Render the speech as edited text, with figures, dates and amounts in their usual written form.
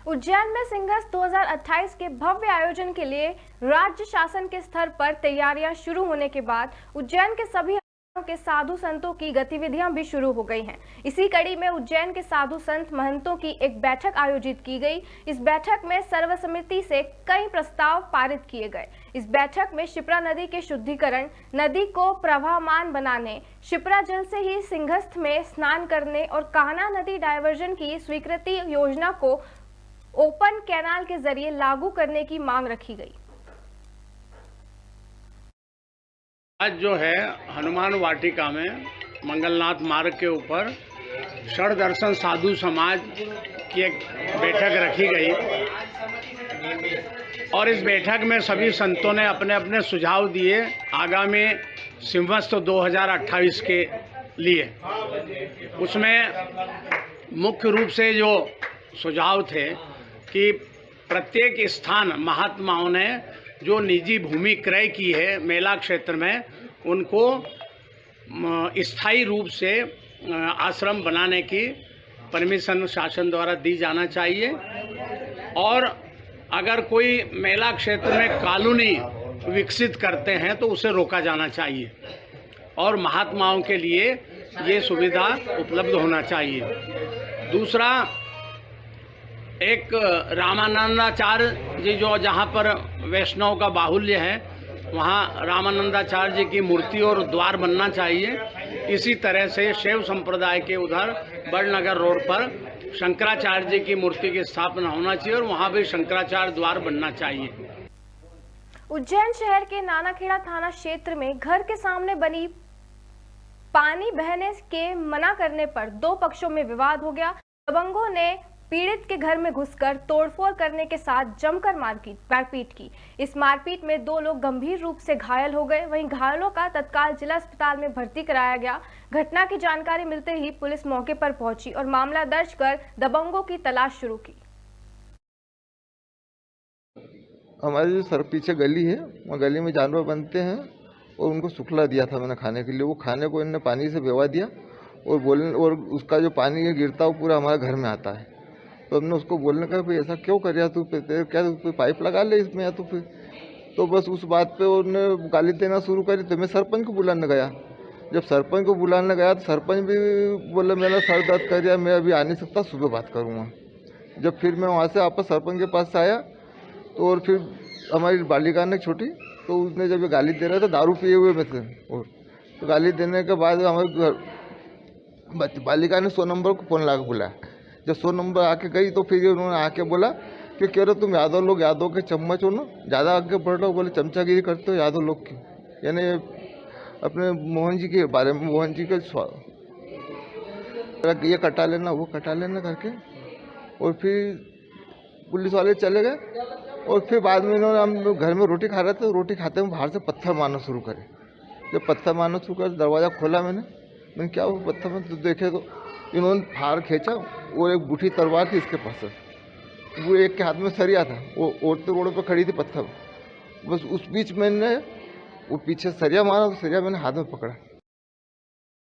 उज्जैन में सिंहस्थ 2028 के भव्य आयोजन के लिए राज्य शासन के स्तर पर तैयारियां शुरू होने के बाद उज्जैन के सभी के साधु संतों की गतिविधियां भी शुरू हो गई हैं। इसी कड़ी में उज्जैन के साधु संत महंतों की एक बैठक आयोजित की गई। इस बैठक में सर्वसम्मति से कई प्रस्ताव पारित किए गए। इस बैठक में शिप्रा नदी के शुद्धिकरण, नदी को प्रवाहमान बनाने, शिप्रा जल से ही सिंहस्थ में स्नान करने और कान्हा नदी डायवर्जन की स्वीकृति योजना को ओपन कैनाल के जरिए लागू करने की मांग रखी गई। आज जो है हनुमान वाटिका में मंगलनाथ मार्ग के ऊपर षड दर्शन साधु समाज की एक बैठक रखी गई और इस बैठक में सभी संतों ने अपने अपने सुझाव दिए आगामी सिंहस्थ 2028 के लिए। उसमें मुख्य रूप से जो सुझाव थे कि प्रत्येक स्थान महात्माओं ने जो निजी भूमि क्रय की है मेला क्षेत्र में, उनको स्थायी रूप से आश्रम बनाने की परमिशन शासन द्वारा दी जाना चाहिए और अगर कोई मेला क्षेत्र में कॉलोनी विकसित करते हैं तो उसे रोका जाना चाहिए और महात्माओं के लिए ये सुविधा उपलब्ध होना चाहिए। दूसरा, एक रामानंदाचार्य जी जो जहाँ पर वैष्णव का बाहुल्य है वहाँ रामानंदाचार्य जी की मूर्ति और द्वार बनना चाहिए। इसी तरह से शैव संप्रदाय के उधर बड़नगर रोड पर शंकराचार्य जी की मूर्ति की स्थापना होना चाहिए और वहाँ भी शंकराचार्य द्वार बनना चाहिए। उज्जैन शहर के नानाखेड़ा थाना क्षेत्र में घर के सामने बनी पानी बहने के मना करने पर दो पक्षों में विवाद हो गया। दबंगों ने पीड़ित के घर में घुसकर तोड़फोड़ करने के साथ जमकर मारपीट की। इस मारपीट में दो लोग गंभीर रूप से घायल हो गए। वहीं घायलों का तत्काल जिला अस्पताल में भर्ती कराया गया। घटना की जानकारी मिलते ही पुलिस मौके पर पहुंची और मामला दर्ज कर दबंगों की तलाश शुरू की। हमारी जो सर पीछे गली है, वहाँ गली में जानवर बनते हैं और उनको सुखला दिया था मैंने खाने के लिए। वो खाने को इन्होंने पानी से भिगवा दिया और उसका जो पानी गिरता है वो पूरा हमारे घर में आता है। तो हमने उसको बोलने का भाई ऐसा क्यों कर, तू क्या तू पाइप लगा ले इसमें या तो फिर, तो बस उस बात पे उन्होंने गाली देना शुरू करी। तो मैं सरपंच को बुलाने गया। जब सरपंच को बुलाने गया तो सरपंच भी बोले मेरा सर दर्द कर दिया, मैं अभी आ नहीं सकता, सुबह बात करूँगा। जब फिर मैं वहाँ से वापस सरपंच के पास से आया तो और फिर हमारी बालिका ने छोटी, तो उसने जब ये गाली दे रहा था दारू पिए हुए में थे, और तो गाली देने के बाद हमारी बालिका ने 100 नंबर को फ़ोन लगा बुलाया। जब 100 नंबर आके गई तो फिर उन्होंने आके बोला कि कह रहे तुम यादव लोग यादव के चम्मच हो ना, ज़्यादा आगे बढ़ रहे हो, बोले चमचागिरी करते हो यादव लोग की, यानी अपने मोहन जी के बारे में, मोहन जी के ये कटा लेना वो कटा लेना करके। और फिर पुलिस वाले चले गए और फिर बाद में इन्होंने, हम घर में रोटी खा रहे थे, रोटी खाते में बाहर से पत्थर मारना शुरू करे। जब पत्थर मारना शुरू कर दरवाज़ा खोला मैंने क्या वो पत्थर में तो देखे तो इन्होंने फाड़ खींचा और एक बूढ़ी तलवार थी इसके पास, वो एक के हाथ में सरिया था, वो औरतें रोड पर खड़ी थी पत्थर। बस उस बीच मैंने वो पीछे सरिया मारा तो सरिया मैंने हाथ में पकड़ा।